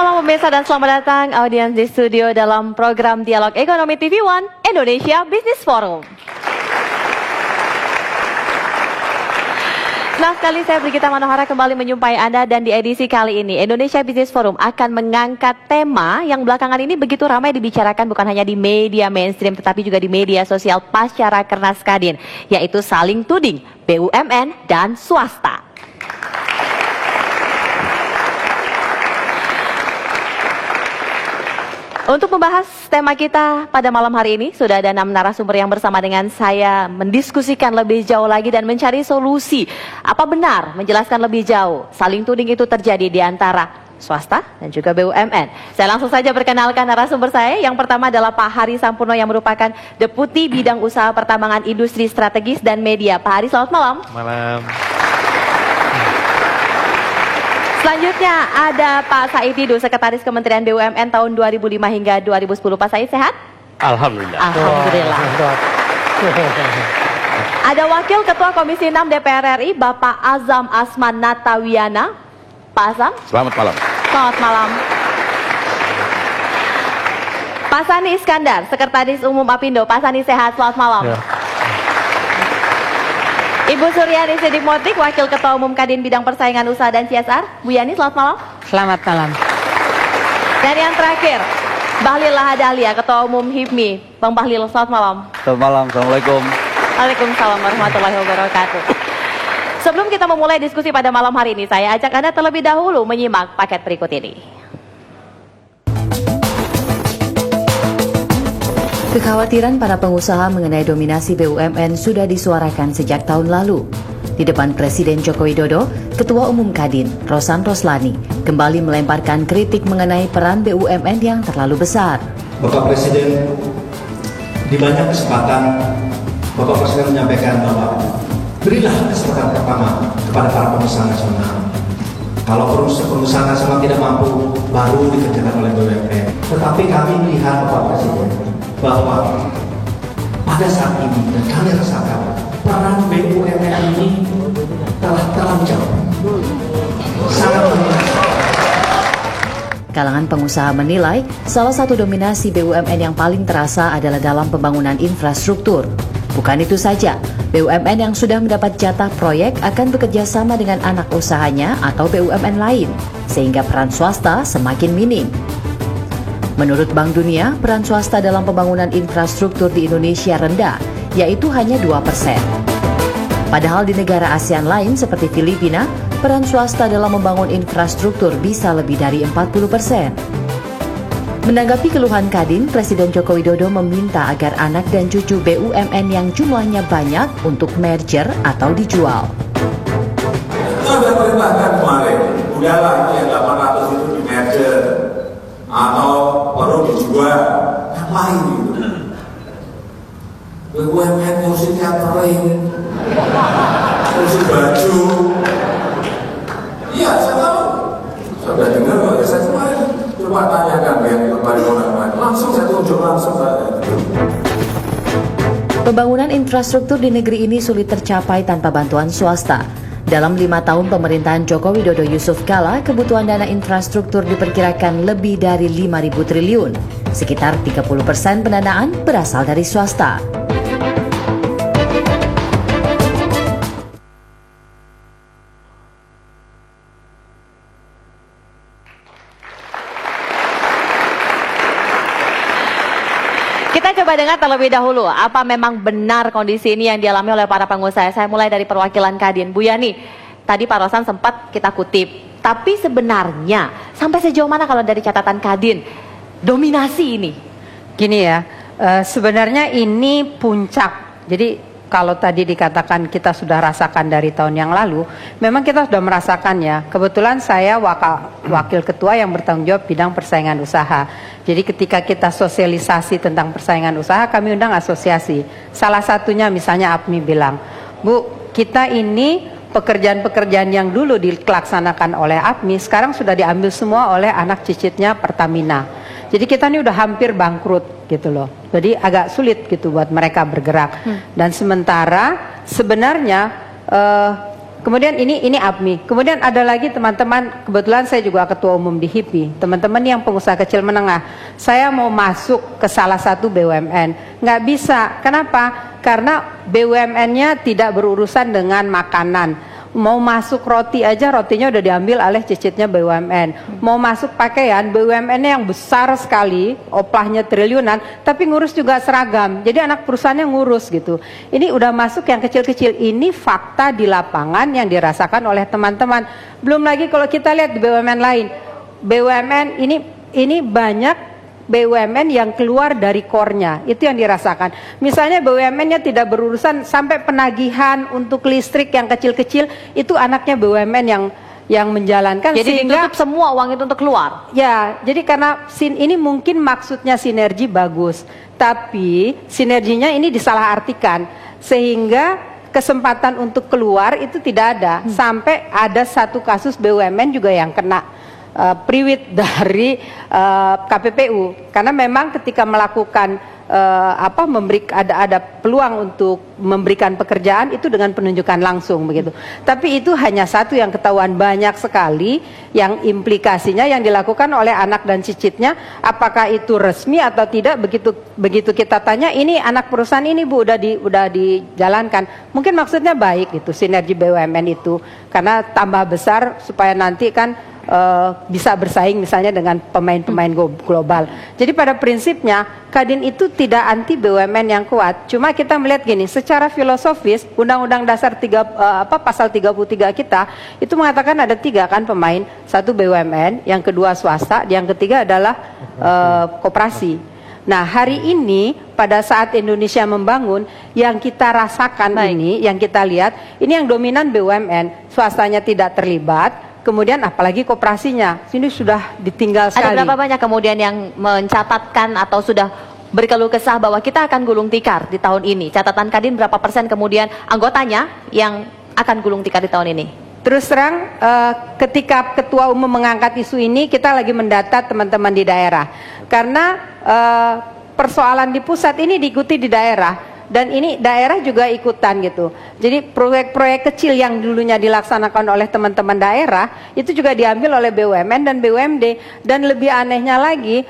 malam pemirsa dan selamat datang audiens di studio dalam program Dialog Ekonomi TV One Indonesia Business Forum. Nah, sekali saya Brigita Manohara kembali menyumpai Anda dan di edisi kali ini Indonesia Business Forum akan mengangkat tema yang belakangan ini begitu ramai dibicarakan bukan hanya di media mainstream tetapi juga di media sosial pasca Rakernas Kadin, yaitu saling tuding BUMN dan swasta. Untuk membahas tema kita pada malam hari ini, sudah ada 6 narasumber yang bersama dengan saya mendiskusikan lebih jauh lagi dan mencari solusi. Apa benar menjelaskan lebih jauh saling tuding itu terjadi di antara swasta dan juga BUMN. Saya langsung saja perkenalkan narasumber saya. Yang pertama adalah Pak Hari Sampurno yang merupakan Deputi Bidang Usaha Pertambangan Industri Strategis dan Media. Pak Hari, selamat malam. Malam. Selanjutnya ada Pak Said Didu, Sekretaris Kementerian BUMN tahun 2005 hingga 2010. Pak Said sehat? Alhamdulillah. Alhamdulillah. Ada Wakil Ketua Komisi 6 DPR RI, Bapak Azam Asman Natawiana. Pak Azam? Selamat malam. Selamat malam. Pak Sani Iskandar, Sekretaris Umum Apindo. Pak Sani sehat? Selamat malam. Ya. Ibu Suryani Sidik Motik, Wakil Ketua Umum Kadin Bidang Persaingan Usaha dan CSR. Bu Yani, selamat malam. Selamat malam. Dan yang terakhir, Bahlil Lahadalia, Ketua Umum HIPMI. Bang Bahlil, selamat malam. Selamat malam, Assalamualaikum. Waalaikumsalam warahmatullahi wabarakatuh. Sebelum kita memulai diskusi pada malam hari ini, saya ajak Anda terlebih dahulu menyimak paket berikut ini. Kekhawatiran para pengusaha mengenai dominasi BUMN sudah disuarakan sejak tahun lalu. Di depan Presiden Joko Widodo, Ketua Umum Kadin, Rosan Roslani, kembali melemparkan kritik mengenai peran BUMN yang terlalu besar. Bapak Presiden, di banyak kesempatan, Bapak Presiden menyampaikan bahwa berilah kesempatan pertama kepada para pengusaha nasional. Kalau pengusaha nasional tidak mampu, baru dikerjakan oleh BUMN. Tetapi kami melihat Bapak Presiden, bahwa pada saat ini dan kami rasakan peran BUMN ini telah terlalu jauh, sangat banyak. Kalangan pengusaha menilai salah satu dominasi BUMN yang paling terasa adalah dalam pembangunan infrastruktur. Bukan itu saja, BUMN yang sudah mendapat jatah proyek akan bekerja sama dengan anak usahanya atau BUMN lain, sehingga peran swasta semakin minim. Menurut Bank Dunia, peran swasta dalam pembangunan infrastruktur di Indonesia rendah, yaitu hanya 2%. Padahal di negara ASEAN lain seperti Filipina, peran swasta dalam membangun infrastruktur bisa lebih dari 40%. Menanggapi keluhan Kadin, Presiden Joko Widodo meminta agar anak dan cucu BUMN yang jumlahnya banyak untuk merger atau dijual. Sudah perintahkan kemarin, udahlah yang 800 itu di merger atau perlu dijual, ngapain gitu? BUMN ngurusi catering, ngurusi baju. Iya, saya tahu. Sudah dengar kok, saya kemarin coba tanyakan yang kemarin langsung saya tunjuk langsung saya. Pembangunan infrastruktur di negeri ini sulit tercapai tanpa bantuan swasta. Dalam 5 tahun pemerintahan Joko Widodo Yusuf Kala, kebutuhan dana infrastruktur diperkirakan lebih dari 5.000 triliun. Sekitar 30% pendanaan berasal dari swasta. Kita coba dengar terlebih dahulu, apa memang benar kondisi ini yang dialami oleh para pengusaha. Saya mulai dari perwakilan Kadin. Bu Yani, tadi Pak Rosan sempat kita kutip. Tapi sebenarnya, sampai sejauh mana kalau dari catatan Kadin, dominasi ini? Gini ya, sebenarnya ini puncak. Jadi kalau tadi dikatakan kita sudah rasakan dari tahun yang lalu, memang kita sudah merasakannya. Kebetulan saya wakil ketua yang bertanggung jawab bidang persaingan usaha. Jadi ketika kita sosialisasi tentang persaingan usaha, kami undang asosiasi. Salah satunya misalnya APMI bilang, Bu, kita ini pekerjaan-pekerjaan yang dulu dilaksanakan oleh APMI, sekarang sudah diambil semua oleh anak cicitnya Pertamina. Jadi kita ini udah hampir bangkrut gitu loh. Jadi agak sulit gitu buat mereka bergerak. Dan sementara sebenarnya Kemudian ini APMI. Kemudian ada lagi teman-teman, kebetulan saya juga ketua umum di HIPI. Teman-teman yang pengusaha kecil menengah, saya mau masuk ke salah satu BUMN. Nggak bisa. Kenapa? Karena BUMN-nya tidak berurusan dengan makanan. Mau masuk roti aja, rotinya udah diambil oleh cicitnya BUMN. Mau masuk pakaian, BUMN-nya yang besar sekali, oplahnya triliunan, tapi ngurus juga seragam. Jadi anak perusahaannya ngurus gitu. Ini udah masuk yang kecil-kecil. Ini fakta di lapangan yang dirasakan oleh teman-teman. Belum lagi kalau kita lihat di BUMN lain. BUMN ini banyak BUMN yang keluar dari core-nya, itu yang dirasakan. Misalnya BUMN-nya tidak berurusan sampai penagihan untuk listrik yang kecil-kecil, itu anaknya BUMN yang menjalankan. Jadi sehingga ditutup semua uang itu untuk keluar. Ya, jadi karena ini mungkin maksudnya sinergi bagus, tapi sinerginya ini disalahartikan sehingga kesempatan untuk keluar itu tidak ada. Sampai ada satu kasus BUMN juga yang kena priwit dari KPPU, karena memang ketika melakukan ada peluang untuk memberikan pekerjaan itu dengan penunjukan langsung begitu. Tapi itu hanya satu yang ketahuan, banyak sekali yang implikasinya yang dilakukan oleh anak dan cicitnya. Apakah itu resmi atau tidak? Begitu kita tanya, ini anak perusahaan ini Bu udah dijalankan. Mungkin maksudnya baik itu sinergi BUMN itu, karena tambah besar supaya nanti kan bisa bersaing misalnya dengan pemain-pemain global. Jadi pada prinsipnya Kadin itu tidak anti BUMN yang kuat. Cuma kita melihat gini, secara filosofis Undang-Undang Dasar pasal 33 kita itu mengatakan ada 3 kan pemain, satu BUMN, yang kedua swasta, yang ketiga adalah koperasi. Nah hari ini pada saat Indonesia membangun, yang kita rasakan ini, yang kita lihat ini yang dominan BUMN, swastanya tidak terlibat. Kemudian apalagi koperasinya, sini sudah ditinggal sekali. Ada berapa banyak kemudian yang mencatatkan atau sudah berkeluh kesah bahwa kita akan gulung tikar di tahun ini? Catatan Kadin berapa persen kemudian anggotanya yang akan gulung tikar di tahun ini? Terus terang, ketika Ketua Umum mengangkat isu ini, kita lagi mendata teman-teman di daerah. Karena persoalan di pusat ini diikuti di daerah. Dan ini daerah juga ikutan gitu. Jadi proyek-proyek kecil yang dulunya dilaksanakan oleh teman-teman daerah itu juga diambil oleh BUMN dan BUMD. Dan lebih anehnya lagi,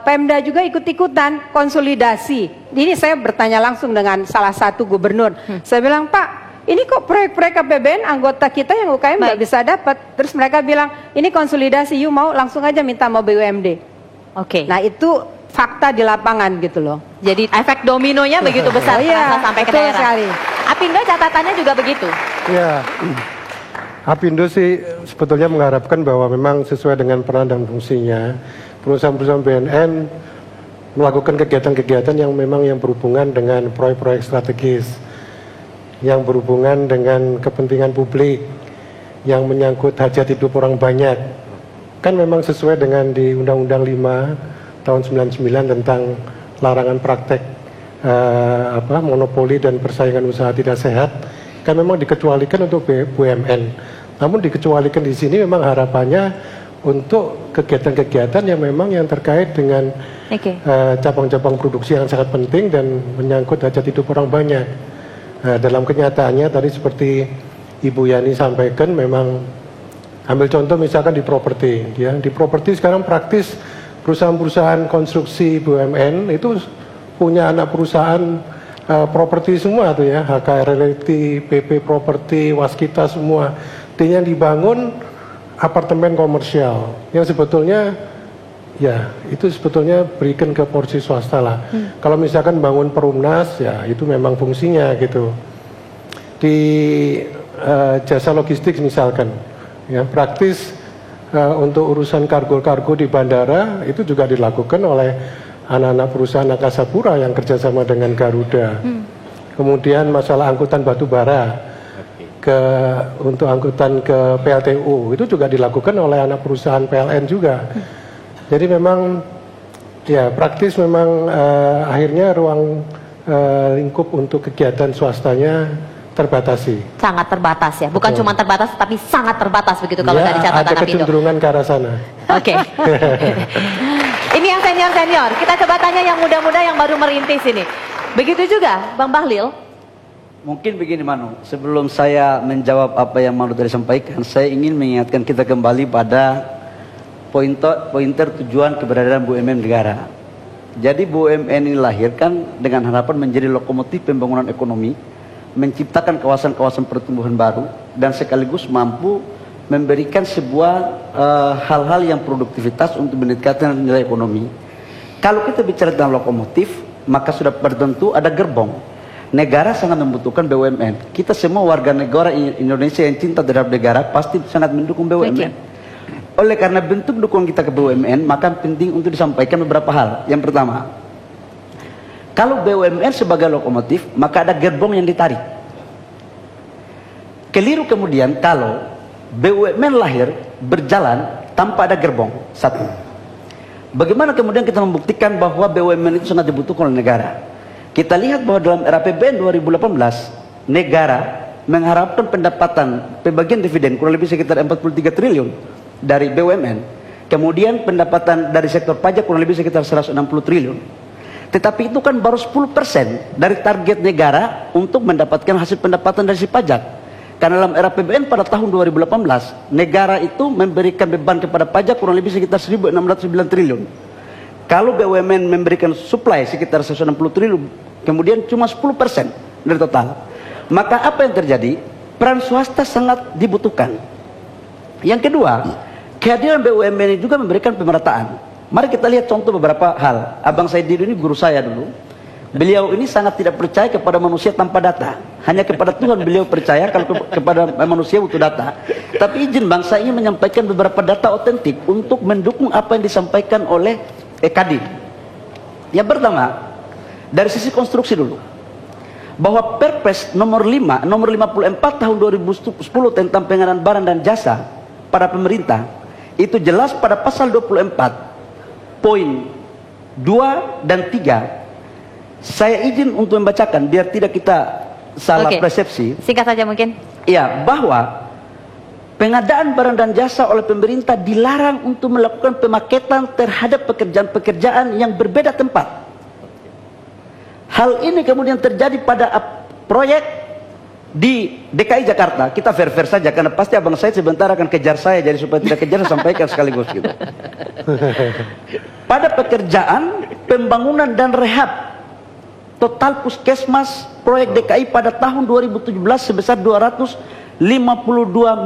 Pemda juga ikut-ikutan konsolidasi. Ini saya bertanya langsung dengan salah satu gubernur. Saya bilang, Pak, ini kok proyek-proyek APBN anggota kita yang UKM nggak bisa dapat. Terus mereka bilang, ini konsolidasi, you mau langsung aja minta mau BUMD. Oke. Nah itu fakta di lapangan gitu loh. Jadi efek dominonya begitu besar sampai ke daerah. Sekali. Apindo catatannya juga begitu. Ya, Apindo sih sebetulnya mengharapkan bahwa memang sesuai dengan peran dan fungsinya, perusahaan-perusahaan BNN melakukan kegiatan-kegiatan yang memang yang berhubungan dengan proyek-proyek strategis, yang berhubungan dengan kepentingan publik, yang menyangkut hajat hidup orang banyak. Kan memang sesuai dengan di Undang-Undang 5 tahun 99 tentang larangan praktek monopoli dan persaingan usaha tidak sehat, kan memang dikecualikan untuk BUMN. Namun dikecualikan di sini memang harapannya untuk kegiatan-kegiatan yang memang yang terkait dengan cabang-cabang produksi yang sangat penting dan menyangkut hajat hidup orang banyak. Dalam kenyataannya tadi seperti Ibu Yani sampaikan, memang ambil contoh misalkan di properti, ya di properti sekarang praktis perusahaan-perusahaan konstruksi BUMN itu punya anak perusahaan properti semua tuh ya, HK Realty, PP Property, Waskita semua. Dan yang dibangun apartemen komersial yang sebetulnya ya itu sebetulnya berikan ke porsi swasta lah. Kalau misalkan bangun perumnas ya itu memang fungsinya gitu. Di jasa logistik misalkan ya praktis untuk urusan kargo-kargo di bandara itu juga dilakukan oleh anak-anak perusahaan Angkasa Pura yang kerjasama dengan Garuda. Kemudian masalah angkutan batu bara untuk angkutan ke PLTU itu juga dilakukan oleh anak perusahaan PLN juga. Jadi memang ya praktis memang akhirnya ruang lingkup untuk kegiatan swastanya terbatasi. Sangat terbatas ya, bukan cuma terbatas tapi sangat terbatas begitu kalau ya, dari catatan ada Apindo. kecenderungan ke arah sana. Oke. Ini yang senior-senior, kita coba tanya yang muda-muda yang baru merintis ini. Begitu juga Bang Bahlil, Mungkin begini Manu, sebelum saya menjawab apa yang Manu tadi sampaikan, saya ingin mengingatkan kita kembali pada pointer tujuan keberadaan BUMN negara. Jadi BUMN ini dilahirkan dengan harapan menjadi lokomotif pembangunan ekonomi, menciptakan kawasan-kawasan pertumbuhan baru, dan sekaligus mampu memberikan sebuah hal-hal yang produktivitas untuk meningkatkan nilai ekonomi. Kalau kita bicara tentang lokomotif, maka sudah tentu ada gerbong. Negara sangat membutuhkan BUMN. Kita semua warga negara Indonesia yang cinta terhadap negara pasti sangat mendukung BUMN. Oleh karena bentuk dukungan kita ke BUMN, maka penting untuk disampaikan beberapa hal. Yang pertama, kalau BUMN sebagai lokomotif, maka ada gerbong yang ditarik. Keliru kemudian kalau BUMN lahir berjalan tanpa ada gerbong. Satu. Bagaimana kemudian kita membuktikan bahwa BUMN itu sangat dibutuhkan oleh negara? Kita lihat bahwa dalam RAPBN 2018, negara mengharapkan pendapatan pembagian dividen kurang lebih sekitar 43 triliun dari BUMN. Kemudian pendapatan dari sektor pajak kurang lebih sekitar 160 triliun. Tetapi itu kan baru 10% dari target negara untuk mendapatkan hasil pendapatan dari si pajak. Karena dalam RAPBN pada tahun 2018, negara itu memberikan beban kepada pajak kurang lebih sekitar 1.609 triliun. Kalau BUMN memberikan supply sekitar 160 triliun, kemudian cuma 10% dari total. Maka apa yang terjadi? Peran swasta sangat dibutuhkan. Yang kedua, kehadiran BUMN ini juga memberikan pemerataan. Mari kita lihat contoh beberapa hal. Abang Saidin ini guru saya dulu. Beliau ini sangat tidak percaya kepada manusia tanpa data. Hanya kepada Tuhan beliau percaya, kalau kepada manusia butuh data. Tapi izin bang, saya ingin menyampaikan beberapa data otentik untuk mendukung apa yang disampaikan oleh Kadin. Yang pertama, dari sisi konstruksi dulu, bahwa Perpres nomor 54 tahun 2010 tentang pengadaan barang dan jasa pada pemerintah, itu jelas pada pasal 24 poin 2 dan 3. Saya izin untuk membacakan biar tidak kita salah persepsi. Singkat saja mungkin. Ya, bahwa pengadaan barang dan jasa oleh pemerintah dilarang untuk melakukan pemaketan terhadap pekerjaan-pekerjaan yang berbeda tempat. Hal ini kemudian terjadi pada proyek di DKI Jakarta. Kita fair-fair saja, karena pasti abang saya sebentar akan kejar saya, jadi supaya tidak kejar saya sampaikan sekaligus gitu. Pada pekerjaan pembangunan dan rehab total puskesmas proyek DKI pada tahun 2017 sebesar 252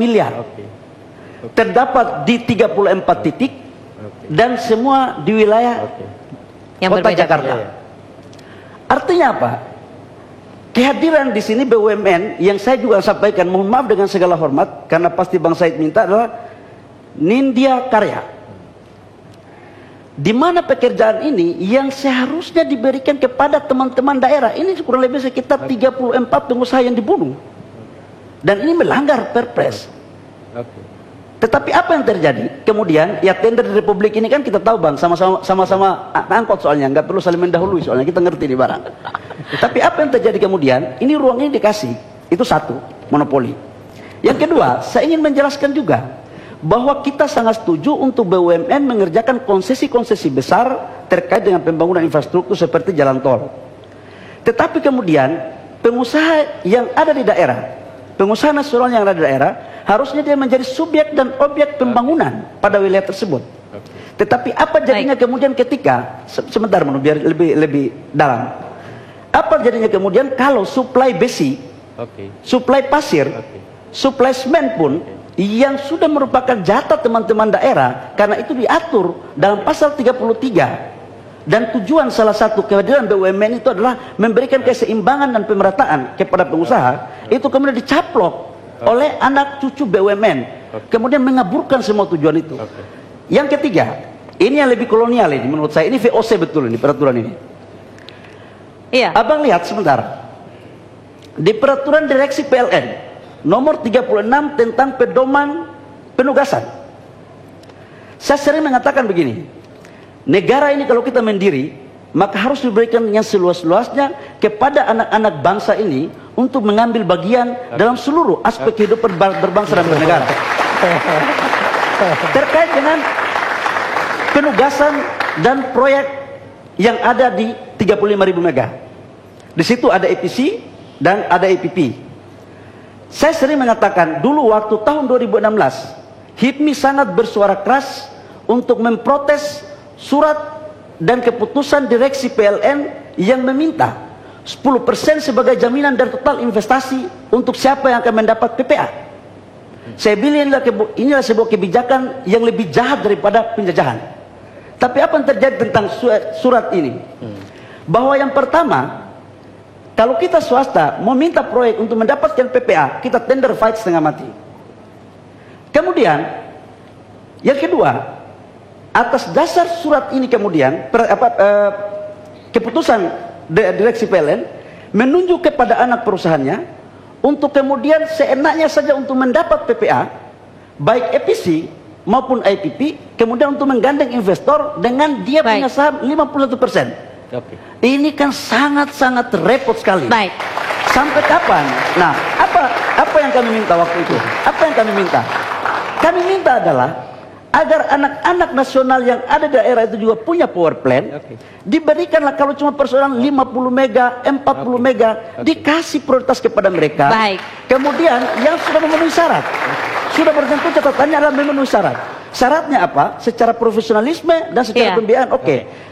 miliar. Terdapat di 34 titik dan semua di wilayah Yang kota berbeda. Jakarta. Artinya apa? Kehadiran di sini BUMN yang saya juga sampaikan, mohon maaf dengan segala hormat, karena pasti Bang Said minta, adalah Nindya Karya. Di mana pekerjaan ini yang seharusnya diberikan kepada teman-teman daerah. Ini kurang lebih sekitar 34 pengusaha yang dibunuh. Dan ini melanggar Perpres. Tetapi apa yang terjadi? Kemudian ya tender di Republik ini kan kita tahu bang, sama-sama angkot soalnya, nggak perlu saling mendahului soalnya kita ngerti di barang. Tapi apa yang terjadi kemudian? Ini ruang ini dikasih, itu satu, monopoli. Yang kedua, saya ingin menjelaskan juga bahwa kita sangat setuju untuk BUMN mengerjakan konsesi-konsesi besar terkait dengan pembangunan infrastruktur seperti jalan tol. Tetapi kemudian pengusaha yang ada di daerah, pengusaha nasional yang ada di daerah, harusnya dia menjadi subjek dan objek pembangunan pada wilayah tersebut. Tetapi apa jadinya kemudian ketika, sebentar biar lebih dalam. Apa jadinya kemudian kalau suplai besi, suplai pasir, suplai semen pun yang sudah merupakan jatah teman-teman daerah, karena itu diatur dalam pasal 33. Dan tujuan salah satu kehadiran BUMN itu adalah memberikan keseimbangan dan pemerataan kepada pengusaha, itu kemudian dicaplok oleh anak cucu BUMN, kemudian mengaburkan semua tujuan itu. Yang ketiga, ini yang lebih kolonial ini menurut saya, ini VOC betul ini peraturan ini. Iya. Abang lihat sebentar, di peraturan direksi PLN nomor 36 tentang pedoman penugasan. Saya sering mengatakan begini, negara ini kalau kita mendiri, maka harus diberikan yang seluas-luasnya kepada anak-anak bangsa ini untuk mengambil bagian dalam seluruh aspek kehidupan berbangsa dan bernegara. Terkait dengan penugasan dan proyek yang ada di 35.000 mega. Di situ ada EPC, dan ada EPP. Saya sering mengatakan dulu waktu tahun 2016, HIPMI sangat bersuara keras untuk memprotes surat dan keputusan direksi PLN yang meminta 10% sebagai jaminan dan total investasi untuk siapa yang akan mendapat PPA. Saya bilang inilah sebuah kebijakan yang lebih jahat daripada penjajahan. Tapi apa yang terjadi tentang surat ini? Bahwa yang pertama, kalau kita swasta meminta proyek untuk mendapatkan PPA, kita tender fight setengah mati. Kemudian, yang kedua, atas dasar surat ini kemudian, keputusan direksi PLN menunjuk kepada anak perusahaannya untuk kemudian seenaknya saja untuk mendapat PPA, baik EPC maupun IPP, kemudian untuk menggandeng investor dengan dia punya saham 51%. Ini kan sangat-sangat repot sekali. Baik. Sampai kapan? Nah, apa yang kami minta waktu itu? Apa yang kami minta? Kami minta adalah agar anak-anak nasional yang ada di daerah itu juga punya power plant. Diberikanlah kalau cuma persoalan 50 mega, 40 mega, dikasih prioritas kepada mereka. Baik. Kemudian yang sudah memenuhi syarat, sudah bertentu catatannya adalah memenuhi syarat. Syaratnya apa? Secara profesionalisme dan secara pembiayaan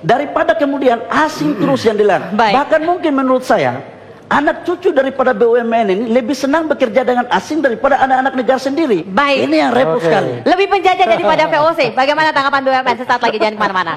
daripada kemudian asing terus yang dilihat. Bahkan mungkin menurut saya anak cucu daripada BUMN ini lebih senang bekerja dengan asing daripada anak-anak negara sendiri. Baik. Ini yang repot sekali. Lebih penjajah daripada VOC. Bagaimana tanggapan BUMN? Sesaat lagi, jangan kemana-mana.